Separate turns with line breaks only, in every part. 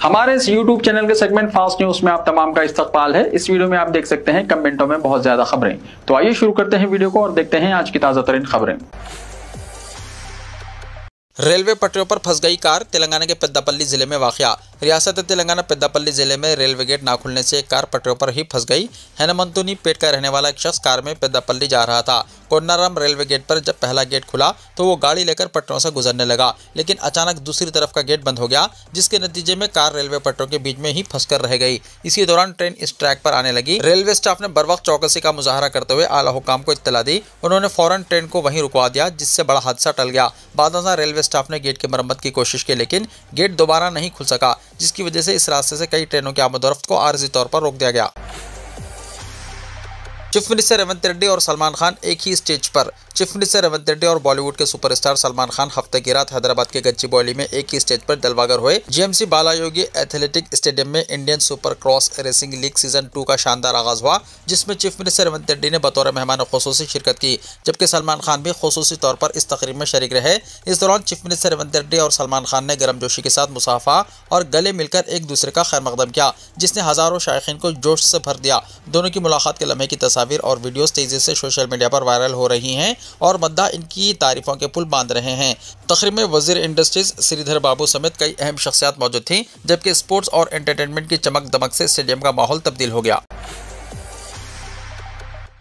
हमारे इस YouTube channel के सेगमेंट फास्ट न्यूज में आप तमाम का इस्तकबाल है। इस वीडियो में आप देख सकते हैं कमेंटों में बहुत ज्यादा खबरें। तो आइए शुरू करते हैं वीडियो को और देखते हैं आज की ताजा तरीन खबरें।
रेलवे पटरियों पर फंस गई कार, तेलंगाना के पेद्दापल्ली जिले में वाकया। रियासत तेलंगाना पेद्दापल्ली जिले में रेलवे गेट ना खुलने से एक कार पटरियों पर ही फंस गई। हेनमंतुनी पेट का रहने वाला एक शख्स कार में पेद्दापल्ली जा रहा था। कोन्नाराम रेलवे गेट पर जब पहला गेट खुला तो वो गाड़ी लेकर पटरियों से गुजरने लगा, लेकिन अचानक दूसरी तरफ का गेट बंद हो गया, जिसके नतीजे में कार रेलवे पटरियों के बीच में ही फंसकर रह गई। इसी दौरान ट्रेन इस ट्रैक पर आने लगी। रेलवे स्टाफ ने बर्वक्त चौकसी का मुजाहरा करते हुए आला हुकाम को इत्तला दी। उन्होंने फौरन ट्रेन को वहीं रुकवा दिया, जिससे बड़ा हादसा टल गया। बाद रेलवे स्टाफ ने गेट की मरम्मत की कोशिश की, लेकिन गेट दोबारा नहीं खुल सका, जिसकी वजह से इस रास्ते से कई ट्रेनों की आमद-ओ-रफ्त को आर्जी तौर पर रोक दिया गया। चीफ मिनिस्टर रेवंत रेड्डी और सलमान खान एक ही स्टेज पर। चीफ मिनिस्टर रेवंत रेड्डी और बॉलीवुड के सुपरस्टार सलमान खान हफ्ते की रात हैदराबाद के गच्चीबौली में एक ही स्टेज पर दलवागर हुए। जीएमसी बालायोगी एथलेटिक स्टेडियम में Indian super cross racing league season 2 का शानदार आगाज हुआ, जिसमें चीफ मिनिस्टर रेवंत रेड्डी ने बतौर मेहमान खुसूसी शिरकत की, जबकि सलमान खान भी खुसूसी तौर पर इस तकरीब में शरीक रहे। इस दौरान चीफ मिनिस्टर रेवंत रेड्डी और सलमान खान ने गर्मजोशी के साथ मुसाफा और गले मिलकर एक दूसरे का खैर मकदम किया, जिसने हजारों शायकीन को जोश से भर दिया। दोनों की मुलाकात के लम्हे की तस्वीर और वीडियोस तेजी से सोशल मीडिया पर वायरल हो रही हैं और मद्दा इनकी तारीफों के पुल बांध रहे हैं। तकरीब में वजीर इंडस्ट्रीज श्रीधर बाबू समेत कई अहम शख्सियात मौजूद थीं, जबकि स्पोर्ट्स और एंटरटेनमेंट की चमक दमक से स्टेडियम का माहौल तब्दील हो गया।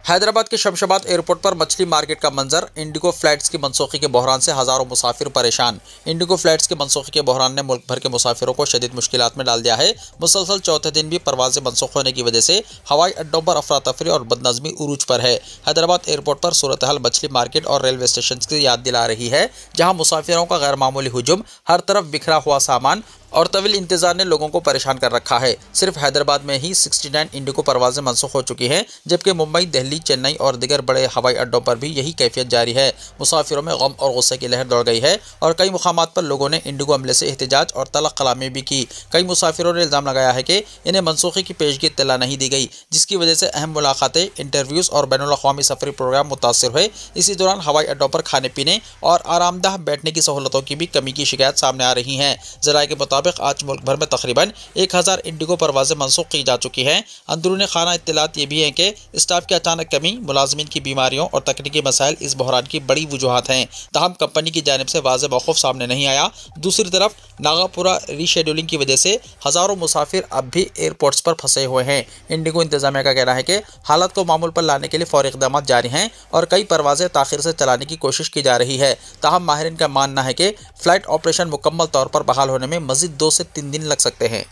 हैदराबाद के शमशाबाद एयरपोर्ट पर मछली मार्केट का मंजर। इंडिगो फ्लाइट्स की मनसूखी के बहरान से हजारों मुसाफिर परेशान। इंडिगो फ्लाइट्स की मनसूखी के बहरान ने मुल्क भर के मुसाफिरों को शदीद मुश्किलात में डाल दिया है। मुसलसल चौथे दिन भी परवाजें मनसूख होने की वजह से हवाई अड्डों पर अफरा तफरी और बदनज़मी उरूज पर है। हैदराबाद एयरपोर्ट पर सूरत हाल मछली मार्केट और रेलवे स्टेशन की याद दिला रही है, जहाँ मुसाफिरों का गैर मामूली हुजूम, हर तरफ बिखरा हुआ सामान और तवील इंतजार ने लोगों को परेशान कर रखा है। सिर्फ हैदराबाद में ही 69 इंडिगो परवाजें मनसूख हो चुकी हैं, जबकि मुंबई, दिल्ली, चेन्नई और दीगर बड़े हवाई अड्डों पर भी यही कैफियत जारी है। मुसाफिरों में गम और गुस्से की लहर दौड़ गई है और कई मुकामात पर लोगों ने इंडिगो हमले से एहतजाज और तलख कलामी भी की। कई मुसाफिरों ने इल्ज़ाम लगाया है कि इन्हें मनसूखी की पेशगी इत्तला नहीं दी गई, जिसकी वजह से अहम मुलाकातें, इंटरव्यूज़ और बैनुल-अक़वामी सफरी प्रोग्राम मुतासर हुए। इसी दौरान हवाई अड्डों पर खाने पीने और आरामदाह बैठने की सहूलतों की भी कमी की शिकायत सामने आ रही है। ज़राए के मुताबिक आज मुल्क भर में तकरीबन 1000 इंडिगो परवाजें मनसूख की जा चुकी हैं। अंदरूनी खाना इत्तलात ये भी हैं कि स्टाफ की अचानक कमी, मुलाजमीन की बीमारियों और तकनीकी मसाइल इस बहरान की बड़ी वजूहात हैं। तहम कंपनी की जानिब से वाज़ेह मौक़ूफ़ सामने नहीं आया। दूसरी तरफ नागापुरा रीशेड्यूलिंग की वजह से हज़ारों मुसाफिर अब भी एयरपोर्ट्स पर फंसे हुए हैं। इंडिगो इंतजामिया का कहना है कि हालत को मामूल पर लाने के लिए फौरी इक़दाम जारी हैं और कई परवाजें ताख़िर से चलाने की कोशिश की जा रही है। ताहम माहिरीन का मानना है कि फ़्लाइट ऑपरेशन मुकम्मल तौर पर बहाल होने में मज़ीद 2 से 3 दिन लग सकते हैं।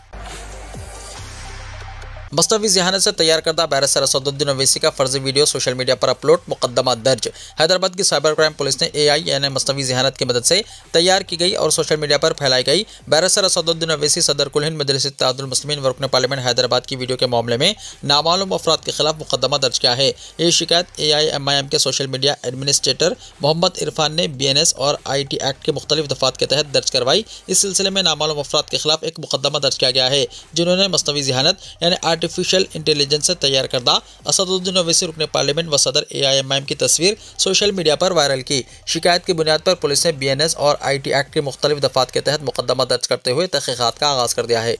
मसनवी ज़हानत से तैयार करदा बैरिस्टर असदुद्दीन ओवैसी का फर्जी वीडियो सोशल मीडिया पर अपलोड, मुकदमा दर्ज। हैदराबाद की साइबर क्राइम पुलिस ने AI यानी मसनवी ज़हानत की मदद से तैयार की गई और सोशल मीडिया पर फैलाई गई बैरिस्टर असदुद्दीन ओवैसी सदर कुल हिंद मजलिस इत्तेहादुल मुस्लिमीन व रुकन पार्लियामेंट हैदराबाद की वीडियो के मामले में नामालूम अफराद के खिलाफ मुकदमा दर्ज किया है। ये शिकायत AIMIM के social media administrator Mohammed Irfan ने BNS और IT एक्ट के मुख्तलिफ दफ़ात के तहत दर्ज करवाई। इस सिलसिले में नामालूम अफराद के खिलाफ एक मुकदमा दर्ज किया गया है, जिन्होंने मसनवी ज़हानत यानी आर्टिफिशियल इंटेलिजेंस से तैयार करदा असदुद्दीन ओवैसी रुकन पार्लियामेंट व सदर AIMIM की तस्वीर सोशल मीडिया पर वायरल की। शिकायत की बुनियाद पर पुलिस ने BNS और IT एक्ट के मुख्तलिफ दफ़ात के तहत मुकदमा दर्ज करते हुए तहक़ीक़ात का आगाज़ कर दिया है।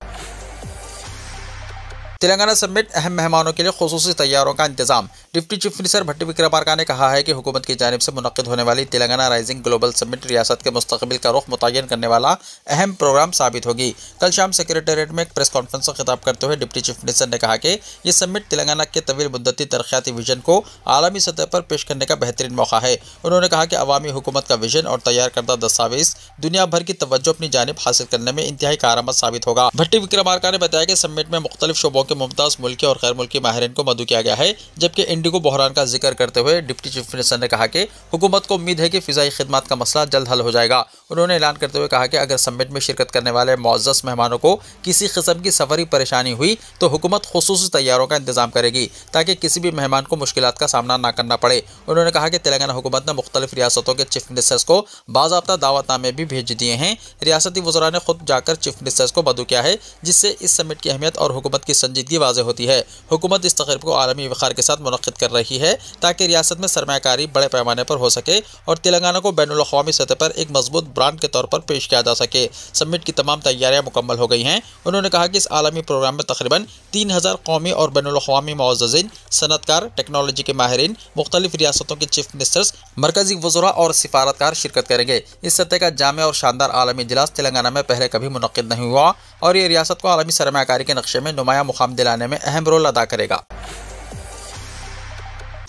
तेलंगाना समेत अहम मेहमानों के लिए खुसूसी तैयारों का इंतजाम। डिप्टी चीफ मिनिस्टर भट्टी विक्रमार्का ने कहा है कि हुकूमत की जानिब से मुनक्किद होने वाली तेलंगाना राइजिंग ग्लोबल समिट रियासत के मुस्तकबिल का रुख मुतय्यन करने वाला अहम प्रोग्राम साबित होगी। कल शाम सेक्रेटेरिएट में एक प्रेस कॉन्फ्रेंस से खिताब करते हुए डिप्टी चीफ मिनिस्टर ने कहा कि ये समिट तेलंगाना के तवील मुद्दती तरक्याती विजन को आलमी सतह पर पेश करने का बेहतरीन मौका है। उन्होंने कहा कि अवामी हुकूमत का विजन और तैयार करदा दस्तावेज दुनिया भर की तवज्जो अपनी जानिब हासिल करने में इंतहाई कारआमद साबित होगा। भट्टी विक्रमार्का ने बताया कि समिट में मुख्तलिफ शोबों के मुमताज़ मुल्की और गैर मुल्की माहिरीन को मदऊ किया गया है। जबकि इंडिगो बहरान का जिक्र करते हुए डिप्टी चीफ मिनिस्टर ने कहा कि हुकूमत को उम्मीद है कि फ़िज़ाई खिदमत का मसला जल्द हल हो जाएगा। उन्होंने ऐलान करते हुए कहा कि अगर समिट में शिरकत करने वाले मुअज़्ज़ज़ मेहमानों को किसी किस्म की सफरी परेशानी हुई तो हुकूमत खुसूसी तैयारों का इंतजाम करेगी, ताकि किसी भी मेहमान को मुश्किलात का सामना न करना पड़े। उन्होंने कहा कि तेलंगाना हुकूमत ने मुख्तलिफ रियासतों के चीफ मिनिस्टर्स को बाज़ाब्ता दावतनामे भी भेज दिए हैं। रियासती वज़रा ने खुद जाकर चीफ मिनिस्टर्स को मदऊ किया है, जिससे इस समिट की अहमियत और हुकूमत की संजीदगी वाज़ेह होती है। हुकूमत इस तकरीब को आलमी वक़ार के साथ मुनक़्क़िद कर रही है ताकि रियासत में सरमायाकारी बड़े पैमाने पर हो सके और तेलंगाना को बैनुल अक़वामी सतह पर एक मजबूत ब्रांड के तौर पर पेश किया जा सके। समिट की तमाम तैयारियां मुकम्मल हो गई हैं। उन्होंने कहा कि इस आलमी प्रोग्राम में तकरीबन 3000 कौमी और बैनुल अक़वामी मुअज़्ज़िज़ीन, सनअतकार, टेक्नोलॉजी के माहिरीन, मुख्तलिफ रियासतों के चीफ मिनिस्टर्स, मरकजी वज़रा और सिफारतकार शिरकत करेंगे। इस सतह का जामिया और शानदार आलमी इजलास तेलंगाना में पहले कभी मुनक़्क़िद नहीं हुआ और ये रियासत को आलमी सरमायाकारी के नक्शे में नुमाया मुकाम दिलाने में अहम रोल अदा करेगा।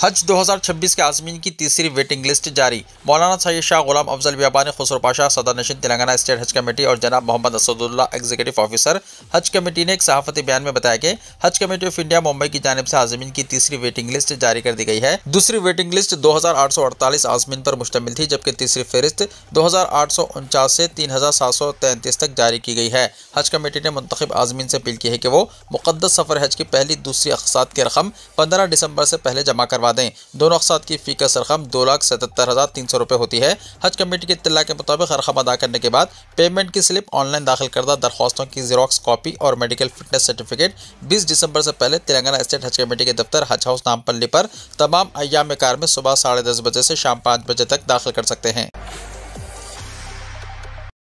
हज 2026 के आज़मीन की तीसरी वेटिंग लिस्ट जारी। मौलाना सैयद शाह गुलाम अफजल बियाबानी खुसरो पाशा, सदर नशीन तेलंगाना स्टेट हज कमेटी और जनाब मोहम्मद असदुल्ला एग्जीक्यूटिव ऑफिसर हज कमेटी ने एक सहाफ़ती बयान में बताया कि हज कमेटी ऑफ इंडिया मुंबई की जानिब से आज़मीन की तीसरी वेटिंग लिस्ट जारी कर दी गई है। दूसरी वेटिंग लिस्ट 2848 आज़मीन पर मुश्तमिल थी, जबकि तीसरी फहरिस्त 2849 से 3733 तक जारी की गई है। हज कमेटी ने मुंतखब आज़मीन से अपील की है कि वो मुक़द्दस सफ़र हज की पहली दूसरी अक़सात की रकम 15 दिसंबर से पहले जमा करवा दें। दोनों अक़सात की फ़ी का रकम 2,77,300 रुपये होती है। हज कमेटी के इत्तला के मुताबिक रकम अदा करने के बाद पेमेंट की स्लिप, ऑनलाइन दाखिल करदा दरख्वास्तों की ज़ेरॉक्स कॉपी और मेडिकल फिटनेस सर्टिफिकेट 20 दिसंबर से पहले तेलंगाना स्टेट हज कमेटी के दफ्तर हज हाउस नामपल्ली पर तमाम अय्याम कार में सुबह 10:30 बजे से शाम 5 बजे तक दाखिल कर सकते हैं।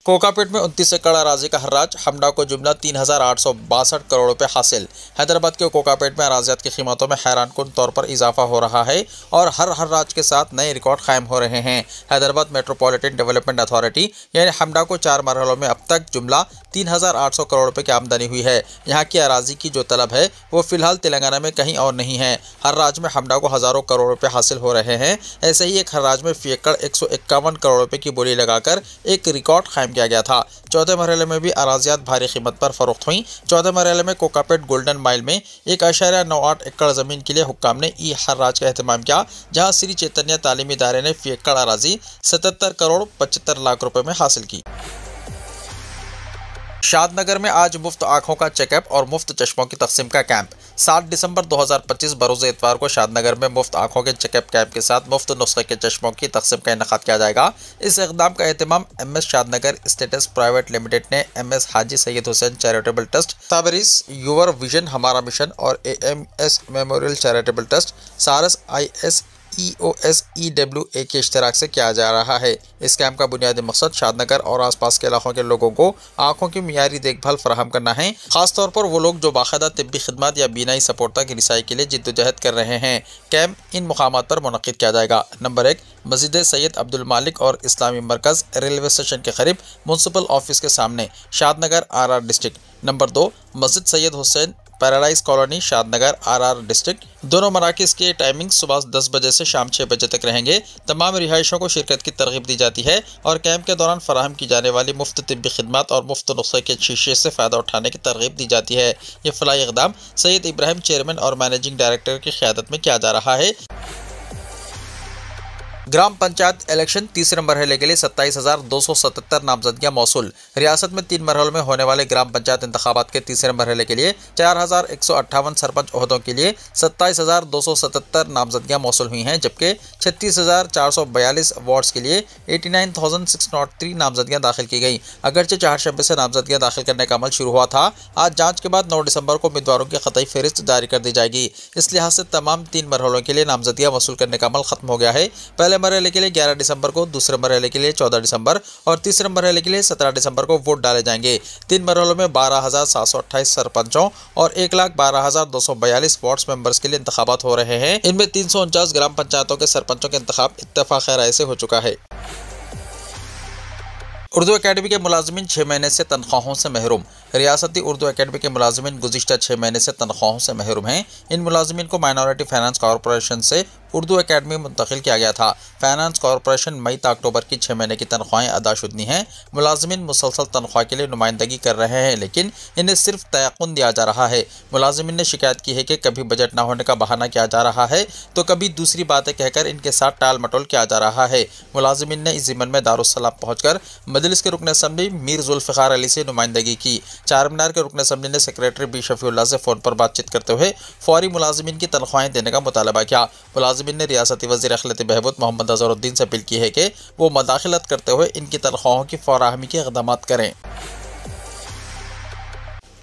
कोकापेट में 29 एकड़ अराजी का हर्राज, हमडा को जुमला 3862 करोड़ रुपए हासिल। हैदराबाद के कोकापेट में अराजियात की कीमतों में हैरानकुन तौर पर इजाफा हो रहा है और हर हर्राज के साथ नए रिकॉर्ड कायम हो रहे हैं। हैदराबाद मेट्रोपॉलिटन डेवलपमेंट अथॉरिटी यानी हमडा को 4 मरहलों में अब तक जुमला 3800 करोड़ रुपए की आमदनी हुई है। यहाँ की अराजी की जो तलब है वो फिलहाल तेलंगाना में कहीं और नहीं है। हर राज्य में हमडा को हज़ारों करोड़ रुपए हासिल हो रहे हैं। ऐसे ही एक हर राज्य में फी एकड़ 151 करोड़ रुपए की बोली लगाकर एक रिकॉर्ड कायम किया गया था। चौथे मरहले में भी अराजियात भारी कीमत पर फरोख्त हुई। चौथे मरहले में कोकापेट गोल्डन माइल में 1.98 एकड़ ज़मीन के लिए हुक्काम ने ई हर्राज का एहतमाम किया, जहाँ श्री चैतन्य तालीमी इदारे ने फी एकड़ अराजी 77 करोड़ 75 लाख रुपए में हासिल की। शादनगर में आज मुफ्त आँखों का चेकअप और मुफ्त चश्मों की तकसीम का कैंप। 7 दिसंबर 2025 बरोज़ इतवार को शादनगर में मुफ्त आँखों के चेकअप कैंप के साथ मुफ्त नुस्खे के चश्मों की तकसीम का इनेकाद किया जाएगा। इस इक़दाम का एहतमाम MS Shadnagar estates private limited ने MS Haji Syed Hussain charitable trust, Tabrez your vision हमारा मिशन और AMS मेमोरियल चैरिटेबल ट्रस्ट, सारस IS EOSEWA के इश्तराक से किया जा रहा है। इस कैंप का बुनियादी मकसद शादनगर और आसपास के इलाकों के लोगों को आंखों की मियारी देखभाल फराहम करना है, खासतौर पर वो लोग जो बाकायदा तिब्बी खिदमत या बीनाई सपोर्ट तक रिसाई के लिए जिद्दोजहद कर रहे हैं। कैंप इन मुकामात पर मुनक़्क़िद किया जाएगा। नंबर 1, मस्जिद सैयद अब्दुल मालिक और इस्लामी मरकज़, रेलवे स्टेशन के करीब, म्यूनसिपल ऑफिस के सामने, शादनगर RR डिस्ट्रिक्ट। नंबर 2, मस्जिद Syed Hussain paradise colony, Shadnagar RR district. दोनों मराकज़ के टाइमिंग सुबह 10 बजे से शाम 6 बजे तक रहेंगे। तमाम रिहायशों को शिरकत की तरगीब दी जाती है और कैंप के दौरान फराहम की जाने वाली मुफ्त तिब्बी खिदमत और मुफ्त नुस्खे के शीशे से फ़ायदा उठाने की तरगीब दी जाती है। ये फलाही इक़दाम सैयद इब्राहिम चेयरमैन और मैनेजिंग डायरेक्टर की क़यादत में किया जा रहा है। ग्राम पंचायत इलेक्शन तीसरे मरहले के लिए 27,277 नामजदगियां मौसूल। रियासत में 3 मरहलों में होने वाले ग्राम पंचायत इंतखाबात के तीसरे मरहले के लिए 4,158 सरपंच ओहदों के लिए 27,277 नामजदगियां मौसूल हुई हैं, जबकि 36,442 वार्ड्स के लिए 89,603 नामजदगियां दाखिल की गई। अगरचे चारशंबे से नामजदगियां दाखिल करने का अमल शुरू हुआ था, आज जाँच के बाद 9 दिसंबर को उम्मीदवारों की क़तई फहरिस्त जारी कर दी जाएगी। इस लिहाज से तमाम 3 मरहलों के लिए नामजदगियां वसूल करने का अमल खत्म हो गया है। पहले मरहले के लिए 11 दिसंबर को, दूसरे मरहले के लिए 14 दिसंबर और तीसरे मरहले के लिए 17 दिसंबर को वोट डाले जाएंगे। 3 मरहलों में 12,728 सरपंचों और 1,12,242 वार्ड मेंबर्स के लिए इंतखाबात हो रहे हैं। इनमें 349 ग्राम पंचायतों के सरपंचों के इंतखाब इत्तेफाक राय से हो चुका है। उर्दू अकेडमी के मुलाजमीन 6 महीने से तनख्वाहों से महरूम। रियासती उर्दू अकेडमी के मुलाजमीन गुज़िश्ता 6 महीने से तनख्वाहों से महरूम हैं। इन मुलाजमीन को माइनॉरिटी फाइनेंस कॉरपोरेशन से उर्दू अकेडमी मुंतकिल किया गया था। फाइनेंस कॉरपोरेशन मई से अक्टूबर की 6 महीने की तनख्वाहें अदा शुदनी हैं। मुलाजमीन मुसलसल तनख्वाह के लिए नुमाइंदगी कर रहे हैं, लेकिन इन्हें सिर्फ तयक़ुन दिया जा रहा है। मुलाजमीन ने शिकायत की है कि कभी बजट न होने का बहाना किया जा रहा है तो कभी दूसरी बातें कहकर इनके साथ टाल मटोल किया जा रहा है। मुलाजमीन ने इस ज़िम्मन में दारुस्सलाम पहुँचकर मजलिस के रुकन असम्बली मीर जुल्फ़िकार अली से नुमाइंदगी की। चारमीनार के रुकन असम्बली ने सेक्रेटरी बी शफीउल्लाह से फ़ोन पर बातचीत करते हुए फौरी मुलाजमीन की तनख्वाहें देने का मुतालबा किया। मुलाजमीन ने रियासती वज़ीर अखिलत बहबूद मोहम्मद अज़हरुद्दीन से अपील की है कि वो मदाखिलत करते हुए इनकी तनख्वाहों की फराहमी के इक़दामात करें।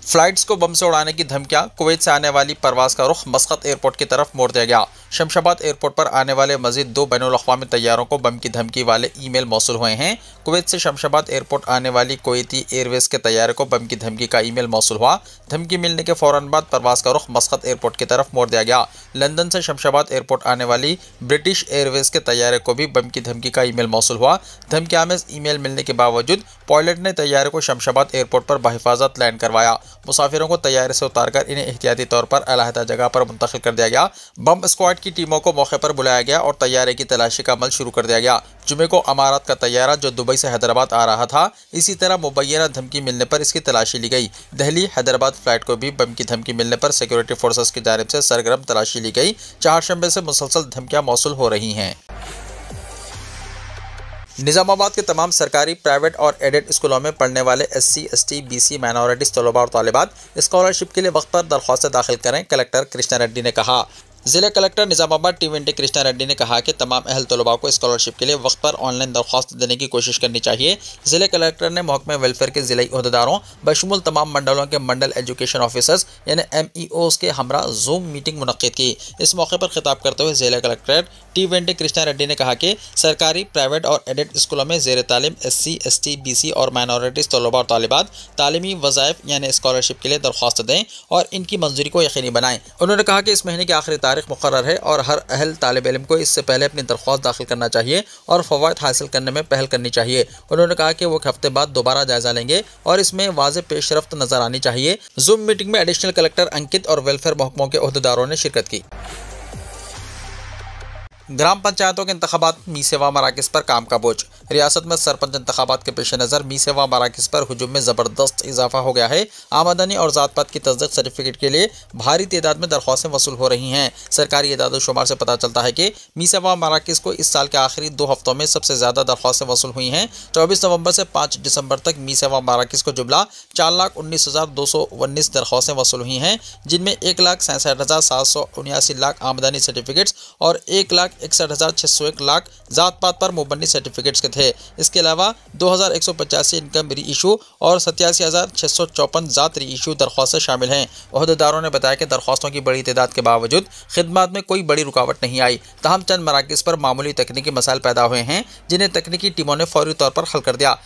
फ्लाइट्स को बम से उड़ाने की धमकियां, कुवैत से आने वाली परवाज का रुख मस्कत एयरपोर्ट की तरफ मोड़ दिया गया। शमशाबाद एयरपोर्ट पर आने वाले मजीद 2 बैनुल-अक़वामी तैयारों को बम की धमकी वाले ईमेल मौसूल हुए हैं। कुवैत से शमशाबाद एयरपोर्ट आने वाली कुवैती एयरवेज के तैयारे को बम की धमकी का ईमेल मौसूल हुआ। धमकी मिलने के फौरन बाद परवाज का रुख मस्कत एयरपोर्ट की तरफ मोड़ दिया गया। लंदन से शमशाबाद एयरपोर्ट आने वाली ब्रिटिश एयरवेज के तैयारे को भी बम की धमकी का ईमेल मौसूल हुआ। धमकी आमेज ईमेल मिलने के बावजूद पायलट ने तैयारे को शमशाबाद एयरपोर्ट पर बहिफाजत लैंड करवाया। मुसाफिरों को तैयारे से उतारकर इन्हें एहतियाती तौर पर अलहदा जगह पर मुंतकिल कर दिया गया। बम स्क्वाड की टीमों को मौके पर बुलाया गया और तैयारे की तलाशी का अमल शुरू कर दिया गया। जुमे को अमारात का तैयारा जो दुबई से हैदराबाद आ रहा था, इसी तरह मुबैना धमकी मिलने पर इसकी तलाशी ली गई। दिल्ली हैदराबाद फ्लाइट को भी बम की धमकी मिलने पर सिक्योरिटी फोर्सेस की जानिब से सरगर्म तलाशी ली गई। चारशंबे से मुसलसल धमकियां मौसूल हो रही हैं। निजामाबाद के तमाम सरकारी, प्राइवेट और एडेड स्कूलों में पढ़ने वाले SC, ST, BC, माइनॉरिटीज़ तलबा और तालिबात स्कॉलरशिप के लिए वक्त पर दरख्वास्त दाखिल करें, कलेक्टर कृष्णा रेड्डी ने कहा। जिला कलेक्टर निजामाबाद T20 कृष्णा रेड्डी ने कहा कि तमाम अहल तलबा को स्कॉलरशिप के लिए वक्त पर ऑनलाइन दरख्वास्त देने की कोशिश करनी चाहिए। जिला कलेक्टर ने महकमे वेलफेयर के जिलाई अहदेदारों बशमूल तमाम मंडलों के मंडल एजुकेशन ऑफिसर्स यानी MEOs के हमरा जूम मीटिंग मुनक्किद की। इस मौके पर खिताब करते हुए जिला कलेक्टर T20 कृष्णा रेड्डी ने कहा कि सरकारी, प्राइवेट और एडेड स्कूलों में ज़ेर तालीम SC, ST, BC और माइनॉरिटीज़ तलबा और तालिबात तालीमी वज़ाइफ यानी स्कॉलरशिप के लिए दरख्वास्त दें और इनकी मंजूरी को यकीनी बनाएं। उन्होंने कहा कि इस महीने की आखिरी तारीख मुकर्रर है और हर अहल तालिब इल्म को इससे पहले अपनी दरख्वास्त दाखिल करना चाहिए और फ़वाइद हासिल करने में पहल करनी चाहिए। उन्होंने कहा कि वो एक हफ्ते बाद दोबारा जायजा लेंगे और इसमें वाज़ेह पेशरफ्त नजर आनी चाहिए। जूम मीटिंग में एडिशनल कलेक्टर अंकित और वेलफेयर महकमों के अहदेदारों ने शिरकत की। ग्राम पंचायतों के इंतखाबात मी सेवा मराकज़ पर काम का बोझ। रियासत में सरपंच इंतखाबात के पेश नज़र मी सेवा मराकज़ पर हुजूम में ज़बरदस्त इजाफा हो गया है। आमदनी और ज़ात पात की तस्दीक सर्टिफिकेट के लिए भारी तादाद में दरख्वास्तें वसूल हो रही हैं। सरकारी इदाद-ओ-शुमार से पता चलता है कि मी सेवा मराकज़ को इस साल के आखिरी 2 हफ्तों में सबसे ज़्यादा दरख्वास्तें वसूल हुई हैं। 24 नवंबर से 5 दिसंबर तक मी सेवा मराकज़ को जुमला 4,19,219 दरख्वास्तें वसूल हुई हैं, जिनमें 1,67,779 लाख आमदनी सर्टिफिकेट्स और 1,61,601 लाख ज़ात पात पर मुबन्नी सर्टिफिकेट्स के थे। इसके अलावा 2,185 इनकम री इशू और 87,654 ज़ात री इशू दरख्वास्तें शामिल हैं। अहदेदारों ने बताया कि दरख्वास्तों की बड़ी तादाद के बावजूद खिदमत में कोई बड़ी रुकावट नहीं आई। तहम चंद मराकज़ पर मामूली तकनीकी मसाइल पैदा हुए हैं, जिन्हें तकनीकी टीमों ने फौरी तौर पर हल कर दिया।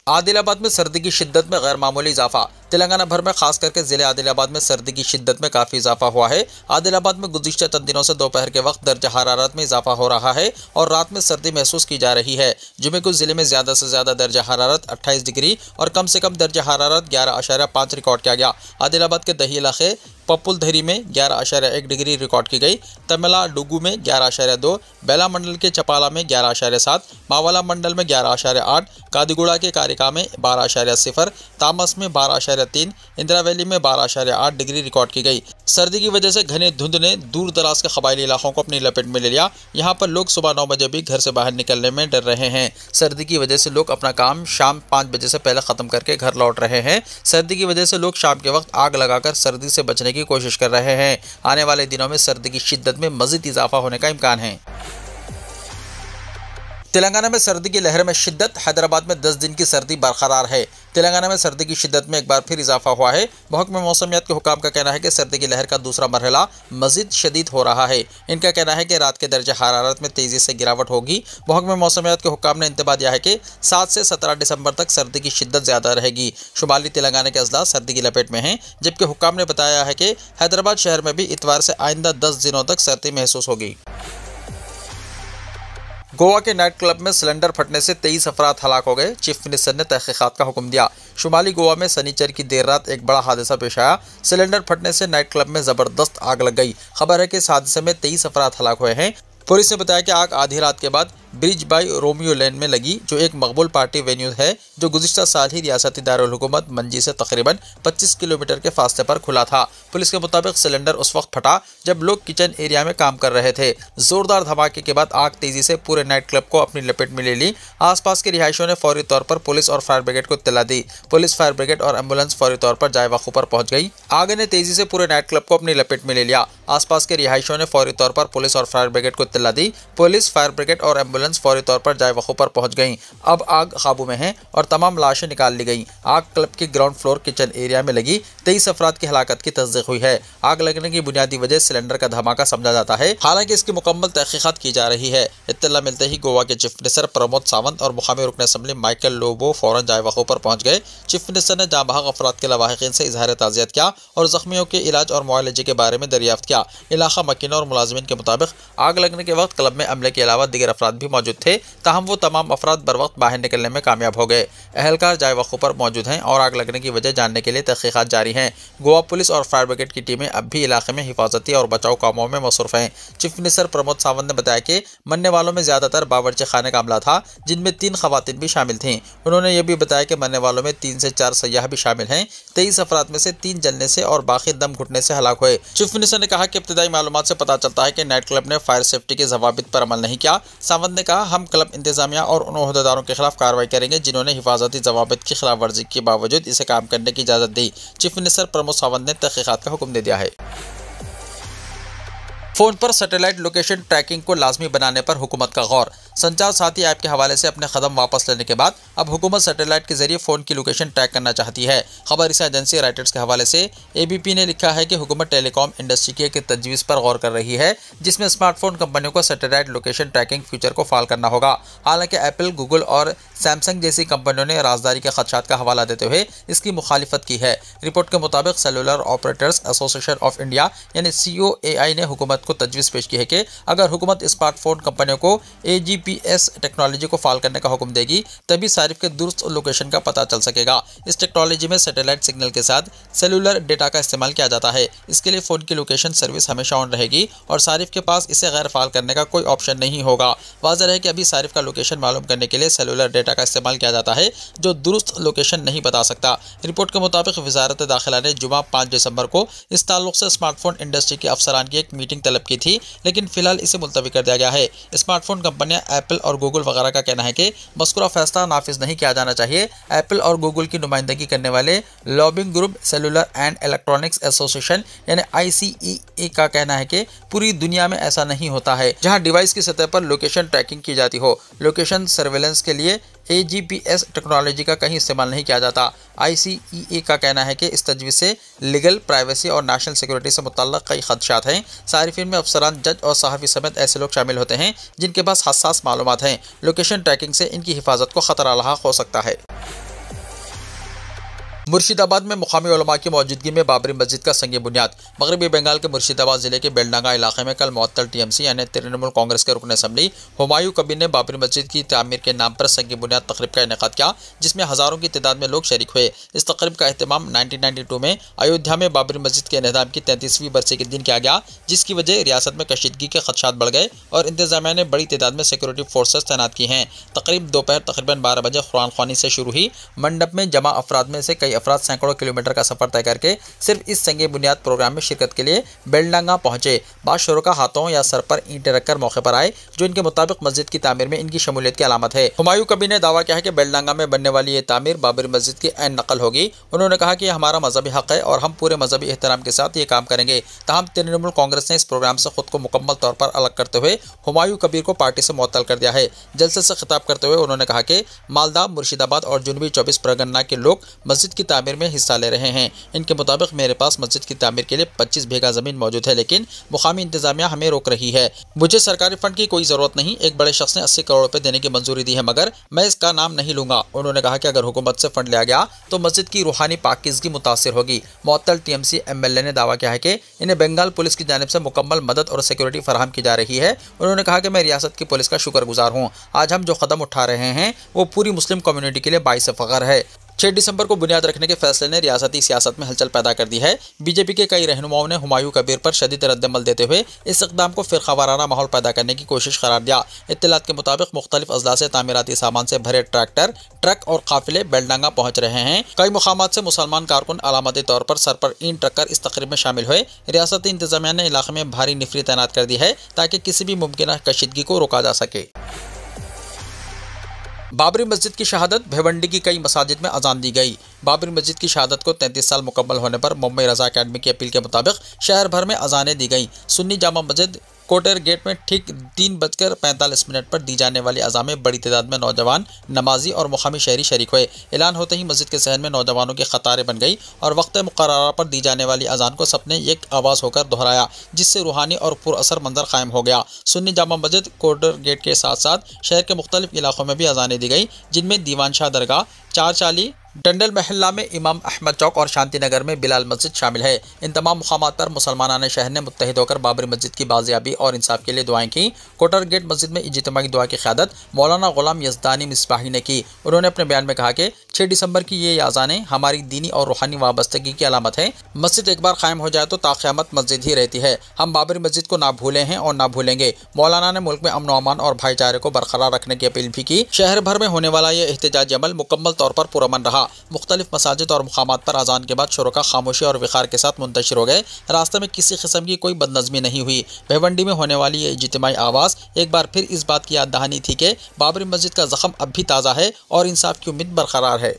आदिलाबाद में सर्दी की शिद्दत में गैर मामूली इजाफा। तेलंगाना भर में खास करके ज़िले आदिलाबाद में सर्दी की शिद्दत में काफ़ी इजाफा हुआ है। आदिलाबाद में गुज़िश्ता चंद दिनों से दोपहर के वक्त दर्जा हरारत में इजाफा हो रहा है और रात में सर्दी महसूस की जा रही है। जुमे को ज़िले में ज़्यादा से ज़्यादा दर्जा हरारत 28 डिग्री और कम से कम दर्जा हरारत 11.5 रिकॉर्ड किया गया। आदिलाबाद के दही इलाके पपुलधरी में 11.1 डिग्री रिकॉर्ड की गई। तमिलनाडु में 11.2, बेला मंडल के चपाला में 11.7, मावाला मंडल में 11.8, कादीगुड़ा के कारिका में 12.0, तामस में 12.3, इंदिरा वैली में 12.8 डिग्री रिकॉर्ड की गई। सर्दी की वजह से घने धुंध ने दूर दराज के कबायली इलाकों को अपनी लपेट में ले लिया। यहाँ पर लोग सुबह 9 बजे भी घर से बाहर निकलने में डर रहे हैं। सर्दी की वजह से लोग अपना काम शाम 5 बजे से पहले ख़त्म करके घर लौट रहे हैं। सर्दी की वजह से लोग शाम के वक्त आग लगाकर सर्दी से बचने की कोशिश कर रहे हैं। आने वाले दिनों में सर्दी की शिद्दत में मज़ीद इजाफा होने का इम्कान है। तेलंगाना में सर्दी की लहर में शिद्दत। हैदराबाद में 10 दिन की सर्दी बरकरार है। तेलंगाना में सर्दी की शिद्दत में एक बार फिर इजाफा हुआ है। महकमे मौसमियात के हुकाम का कहना है कि सर्दी की लहर का दूसरा मरहला मज़ीद शदीद हो रहा है। इनका कहना है कि रात के दर्जा हरारत में तेज़ी से गिरावट होगी। महकमे मौसमियात के हुकाम ने इंतबाह दिया है कि 7 से 17 दिसंबर तक सर्दी की शिद्दत ज़्यादा रहेगी। शुमाली तेलंगाना के अजला सर्दी की लपेट में हैं, जबकि हुकाम ने बताया है कि हैदराबाद शहर में भी इतवार से आइंदा 10 दिनों तक सर्दी महसूस होगी। गोवा के नाइट क्लब में सिलेंडर फटने से 23 अफराद हलाक हो गए। चीफ मिनिस्टर ने तहकीकात का हुक्म दिया। शुमाली गोवा में शनिचर की देर रात एक बड़ा हादसा पेश आया। सिलेंडर फटने से नाइट क्लब में ज़बरदस्त आग लग गई। खबर है कि इस हादसे में 23 अफराद हलाक हुए हैं। पुलिस ने बताया कि आग आधी रात के बाद ब्रिज बाई रोमियो लेन में लगी, जो एक मकबूल पार्टी वेन्यू है, जो गुज़िश्ता साल ही रियासती दारुल हुकूमत मंजी से तकरीबन 25 किलोमीटर के फासले पर खुला था। पुलिस के मुताबिक सिलेंडर उस वक्त फटा जब लोग किचन एरिया में काम कर रहे थे। जोरदार धमाके के बाद आग तेजी से पूरे नाइट क्लब को अपनी लपेट में ले ली। आसपास के रिहायशियों ने फौरी तौर पर पुलिस और फायर ब्रिगेड को इत्तला दी। पुलिस, फायर ब्रिगेड और एम्बुलेंस फौरी तौर पर जाए वक़्त पर पहुंच गई। आग ने तेजी से पूरे नाइट क्लब को अपनी लपेट में ले लिया। आसपास के रिहायशियों ने फौरी तौर पर पुलिस और फायर ब्रिगेड को इत्तला दी। पुलिस, फायर ब्रिगेड और एम्बुलेंस एम्बुलेंस फौरी तौर पर जाए वक़ू पर पहुंच गई। अब आग काबू में है और तमाम लाशें निकाल ली गई। आग क्लब के ग्राउंड फ्लोर किचन एरिया में लगी। 23 अफराद की हलाकत की तस्दीक हुई है। आग लगने की बुनियादी वजह सिलेंडर का धमाका समझा जाता है, हालांकि इसकी मुकम्मल तहकीकात की जा रही है। इत्तला मिलते ही गोवा के चीफ मिनिस्टर प्रमोद सावंत और मुकामी रुकन असम्बली माइकल लोबो फौरन जाए वक़ू पर पहुंच गए। चीफ मिनिस्टर ने जाँ बहक अफराद के लवाहिकीन से इजहार ताज़ियत किया और जख्मियों के इलाज और मुआलजे के बारे में दरियाफ्त किया। इलाका मकीन और मुलाजिमीन के मुताबिक आग लगने के वक्त क्लब में अमले के अलावा दीगर अफराद भी मौजूद थे, ताहम वो तमाम अफराद बर वक्त बाहर निकलने में कामयाब हो गए। अहलकार जाए वक़ू पर मौजूद हैं और आग लगने की वजह जानने के लिए तहकीकात जारी हैं। गोवा पुलिस और फायर ब्रिगेड की टीमें अब भी इलाके में हिफाजती और बचाव कामों में मसरूफ हैं। चीफ मिनिस्टर प्रमोद सावंत ने बताया कि मरने वालों में ज्यादातर बावर्ची खाने का अमला था, जिनमें 3 खवातीन भी शामिल थीं। उन्होंने ये भी बताया कि मरने वालों में 3 से 4 सयाह भी शामिल हैं। 23 अफराद में से 3 जलने से और बाकी दम घुटने से हलाक हुए। चीफ मिनिस्टर ने कहा कि इब्तिदाई मालूमात से पता चलता है कि नाइट क्लब ने फायर सेफ्टी के ज़वाबित पर अमल नहीं किया। सावंत ने कहा, हम क्लब इंतजामिया और उन ओहदेदारों के खिलाफ कार्रवाई करेंगे जिन्होंने हिफाजती ज़वाबित की खिलाफ वर्जी के बावजूद इसे काम करने की इजाज़त दी। चीफ मिनिस्टर प्रमोद सावंत ने तहकीकात का हुक्म दे दिया है। फ़ोन पर सैटेलाइट लोकेशन ट्रैकिंग को लाजमी बनाने पर हुकूमत का गौर। संचार साथी ऐप के हवाले से अपने कदम वापस लेने के बाद अब हुकूमत सैटेलाइट के जरिए फ़ोन की लोकेशन ट्रैक करना चाहती है। खबर इस एजेंसी राइटर्स के हवाले से ABP ने लिखा है कि हुकूमत टेलीकॉम इंडस्ट्री की एक तजवीज़ पर गौर कर रही है, जिसमें स्मार्टफोन कंपनियों को सैटेलाइट लोकेशन ट्रैकिंग फीचर को फाल करना होगा। हालांकि एप्पल, गूगल और सैमसंग जैसी कंपनियों ने राजदारी के खदशात का हवाला देते हुए इसकी मुखालिफत की है। रिपोर्ट के मुताबिक cellular operators association of India यानी COAI ने हुकूमत को तजवीज़ पेश की है कि अगर हुकूमत स्मार्टफोन कंपनियों को AGPS टेक्नोलॉजी को फाल करने का हुक्म देगी, तभी सारिफ के दुरुस्त लोकेशन का पता चल सकेगा। इस टेक्नोलॉजी में सैटेलाइट सिग्नल के साथ सेलुलर डेटा का इस्तेमाल किया जाता है। इसके लिए फ़ोन की लोकेशन सर्विस हमेशा ऑन रहेगी और सारिफ के पास इसे गैर फाल करने का कोई ऑप्शन नहीं होगा। वाज़ेह है कि अभी सारिफ का लोकेशन मालूम करने के लिए सेलुलर डेटा का इस्तेमाल किया जाता है, जो दुरुस्त लोकेशन नहीं बता सकता। रिपोर्ट के मुताबिक वज़ारत दाखिला ने जुमा 5 दिसंबर को इस ताल्लुक से स्मार्टफोन इंडस्ट्री के अफसरान की एक मीटिंग तलब की थी, लेकिन फिलहाल इसे मुलतवी कर दिया गया है। स्मार्टफोन कंपनियां एप्पल और गूगल वगैरह का कहना है कि मज़कूरा फैसला नाफिज नहीं किया जाना चाहिए। एप्पल और गूगल की नुमाइंदगी करने वाले lobbying group cellular and electronics association यानी ICEA का कहना है कि पूरी दुनिया में ऐसा नहीं होता है जहां डिवाइस की सतह पर लोकेशन ट्रैकिंग की जाती हो। लोकेशन सर्वेलेंस के लिए AGPS टेक्नोलॉजी का कहीं इस्तेमाल नहीं किया जाता। ICEA का कहना है कि इस तजवीज़ से लीगल, प्राइवेसी और नेशनल सिक्योरिटी से मुतल्लक़ कई खदशात हैं। सारिफिन में अफसरान, जज और सहाफ़ी समेत ऐसे लोग शामिल होते हैं जिनके पास हसास मालूमात हैं। लोकेशन ट्रैकिंग से इनकी हिफाजत को ख़तरा लाहक हो सकता है। मुर्शिदाबाद में मुकामी उलमा की मौजूदगी में बाबरी मस्जिद का संग बुनियाद। मगरबी बंगाल के मुर्शिदाबाद जिले के बेलडांगा इलाके में कल मुअत्तल TMC यानी तृणमूल कांग्रेस के रुकन असम्बली हुमायूं कबीर ने बाबरी मस्जिद की तामीर के नाम पर संग बुनियाद तकरीब का इनेकाद किया, जिसमें हज़ारों की तादाद में लोग शरीक हुए। इस तकरीब का अहतमाम 1992 में अयोध्या में बाबरी मस्जिद के इन्हदाम की 33वीं बरसी के दिन किया गया, जिसकी वजह रियासत में कशीदगी के खदशात बढ़ गए और इंतजामिया ने बड़ी तादाद में सिक्योरिटी फोर्सेस तैनात की हैं। तकरीब दोपहर तकरीबन 12 बजे कुरान ख्वानी से शुरू हुई। मंडप में जमा अफराद में से कई अफराद सैकड़ों किलोमीटर का सफर तय करके सिर्फ इस संगे बुनियाद प्रोग्राम में शिरकत के लिए बेलडांगा पहुंचे। बाद शुरुका हाथों या सर पर ईंटें रखकर मौके पर आए, जो इनके मुताबिक मस्जिद की तामीर में इनकी शमूलियत की अलामत है। हुमायूं कबीर ने दावा किया है कि बेलडांगा में बनने वाली ये तामीर बाबरी मस्जिद की ऐन नकल होगी। उन्होंने कहा कि यह हमारा मजहबी हक है और हम पूरे मजहबी एहतराम के साथ ये काम करेंगे। ताहम तृणमूल कांग्रेस ने इस प्रोग्राम से खुद को मुकम्मल तौर पर अलग करते हुए हुमायूं कबीर को पार्टी से मुअत्तल कर दिया है। जलसे से खिताब करते हुए उन्होंने कहा कि मालदा, मुर्शिदाबाद और जुनूबी 24 परगना के लोग मस्जिद की तामीर में हिस्सा ले रहे हैं। इनके मुताबिक मेरे पास मस्जिद की तामीर के लिए 25 बीघा ज़मीन मौजूद है, लेकिन मुकामी इंतजामिया हमें रोक रही है। मुझे सरकारी फंड की कोई ज़रूरत नहीं। एक बड़े शख्स ने 80 करोड़ रुपए देने की मंजूरी दी है, मगर मैं इसका नाम नहीं लूँगा। उन्होंने कहा कि अगर हुकूमत से फंड लिया गया तो मस्जिद की रूहानी पाकीज़गी मुतासिर होगी। मुअत्तल TMC MLA ने दावा किया है कि इन्हें बंगाल पुलिस की जानिब से मुकम्मल मदद और सिक्योरिटी फराहम की जा रही है। उन्होंने कहा कि मैं रियासत की पुलिस का शुक्रगुजार हूँ। आज हम जो कदम उठा रहे हैं वो पूरी मुस्लिम कम्युनिटी के लिए बाइस फ़ख्र है। 6 दिसंबर को बुनियाद रखने के फैसले ने रियासती सियासत में हलचल पैदा कर दी है। बीजेपी के कई रहनुमाओं ने हुमायूं कबीर पर शदीद रद्दमल देते हुए इस इक़दाम को फ़िरक़ावाराना माहौल पैदा करने की कोशिश करार दिया। इत्तलात के मुताबिक मुख्तलिफ अजला से तामीराती सामान से भरे ट्रैक्टर, ट्रक और काफिले बेलडांगा पहुँच रहे हैं। कई मुकामात से मुसलमान कारकुन अलामती तौर पर सर पर ईंट रखकर इस तकरीब में शामिल हुए। रियासती इंतजामिया ने इलाके में भारी निफरी तैनात कर दी है ताकि किसी भी मुमकिन कशीदगी को रोका जा सके। बाबरी मस्जिद की शहादत। भिवंडी की कई मसाजिद में अजान दी गई। बाबरी मस्जिद की शहादत को 33 साल मुकम्मल होने पर मुंबई रज़ा अकेडमी की अपील के मुताबिक शहर भर में अजानें दी गई। सुन्नी जामा मस्जिद, कोटर गेट में ठीक 3:45 पर दी जाने वाली अज़ान में बड़ी तादाद में नौजवान, नमाजी और मुकामी शहरी शरीक हुए। ऐलान होते ही मस्जिद के सहन में नौजवानों की कतारें बन गई और वक्त मुकर्ररा पर दी जाने वाली अज़ान को सबने एक आवाज़ होकर दोहराया, जिससे रूहानी और पुरअसर मंजर कायम हो गया। सुन्नी जामा मस्जिद कोटर गेट के साथ साथ शहर के मुख्तलिफ इलाकों में भी अज़ानें दी गई, जिनमें दीवान शाह दरगाह, चारचाली, डंडल महल्ला में इमाम अहमद चौक और शांति नगर में बिलाल मस्जिद शामिल है। इन तमाम मुकामात पर मुसलमानाने शहर ने मुत्तहिद होकर बाबरी मस्जिद की बाजियाबी और इंसाफ के लिए दुआएं की। कोटर गेट मस्जिद में इज्तिमाई दुआ की क़यादत मौलाना गुलाम यज़दानी मिसबाही ने की। उन्होंने अपने बयान में कहा कि 6 दिसंबर की ये अज़ानें हमारी दीनी और रूहानी वाबस्तगी की अलामत है। मस्जिद एक बार कायम हो जाए तो ताक़यामत मस्जिद ही रहती है। हम बाबरी मस्जिद को ना भूले हैं और ना भूलेंगे। मौलाना ने मुल्क में अमन व अमान और भाईचारे को बरकरार रखने की अपील भी की। शहर भर में होने वाला यह एहतजाजी अमल मुकम्मल तौर पर पुरअमन रहा। मुख्तलिफ मसाजिद और मुकामात पर अजान के बाद शुरा खामोशी और विकार के साथ मुंतशिर हो गए। रास्ते में किसी किस्म की कोई बदनज़मी नहीं हुई। भिवंडी में होने वाली ये इज्तिमाई आवाज़ एक बार फिर इस बात की याद दहानी थी कि बाबरी मस्जिद का जख्म अब भी ताज़ा है और इंसाफ की उम्मीद बरकरार है।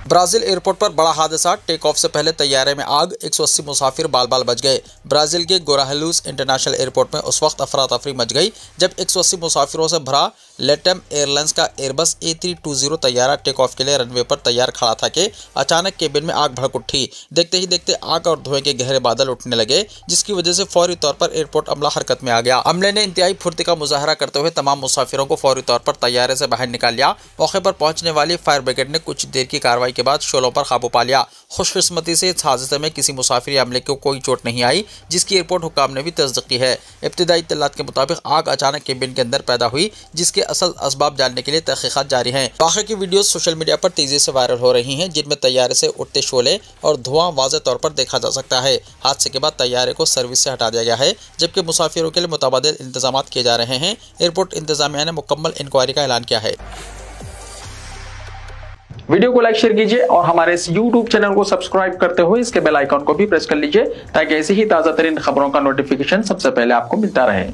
ब्राज़ील एयरपोर्ट पर बड़ा हादसा, टेक ऑफ से पहले तैयारे में आग, 180 मुसाफिर बाल बाल बच गए। ब्राज़ील के गोराहेलूस इंटरनेशनल एयरपोर्ट में उस वक्त अफरा तफरी मच गई जब 180 मुसाफिरों से भरा लेटम एयरलाइंस का एयरबस A320 तैयारा टेक ऑफ के लिए रनवे पर तैयार खड़ा था कि अचानक केबिन में आग भड़क उठी। देखते ही देखते आग और धुएं के गहरे बादल उठने लगे, जिसकी वजह से फौरी तौर पर एयरपोर्ट अमला हरकत में आ गया। अमले ने इंतहाई फुर्ती का मुजाहरा करते हुए तमाम मुसाफिरों को फौरी तौर पर तैयारे से बाहर निकाल लिया। मौके पर पहुंचने वाली फायर ब्रिगेड ने कुछ देर की कार्रवाई के बाद शोलों पर काबू पा लिया। खुशकिस्मती से इस हादसे में किसी मुसाफिर या अमले को कोई चोट नहीं आई, जिसकी एयरपोर्ट हुक्काम ने भी तस्दीक की है। इब्तिदाई इत्तलात के मुताबिक आग अचानक केबिन के अंदर पैदा हुई, जिसके असल असबाब जानने के लिए तहकीकात जारी हैं। वाक़े की वीडियोस सोशल मीडिया पर तेजी से वायरल हो रही हैं, जिनमें तैयारे से उठते शोले और धुआं वाज़ेह तौर पर देखा जा सकता है। हादसे के बाद तैयारे को सर्विस से हटा दिया गया है, जबकि मुसाफिरों के लिए मुतबादिल इंतजाम किए जा रहे हैं। एयरपोर्ट इंतजामिया ने मुकम्मल इंक्वायरी का ऐलान किया है।
वीडियो को लाइक शेयर कीजिए और हमारे इस YouTube चैनल को सब्सक्राइब करते हुए इसके बेल आइकन को भी प्रेस कर लीजिए, ताकि ऐसी ही ताज़ा तरीन खबरों का नोटिफिकेशन सबसे पहले आपको मिलता रहे।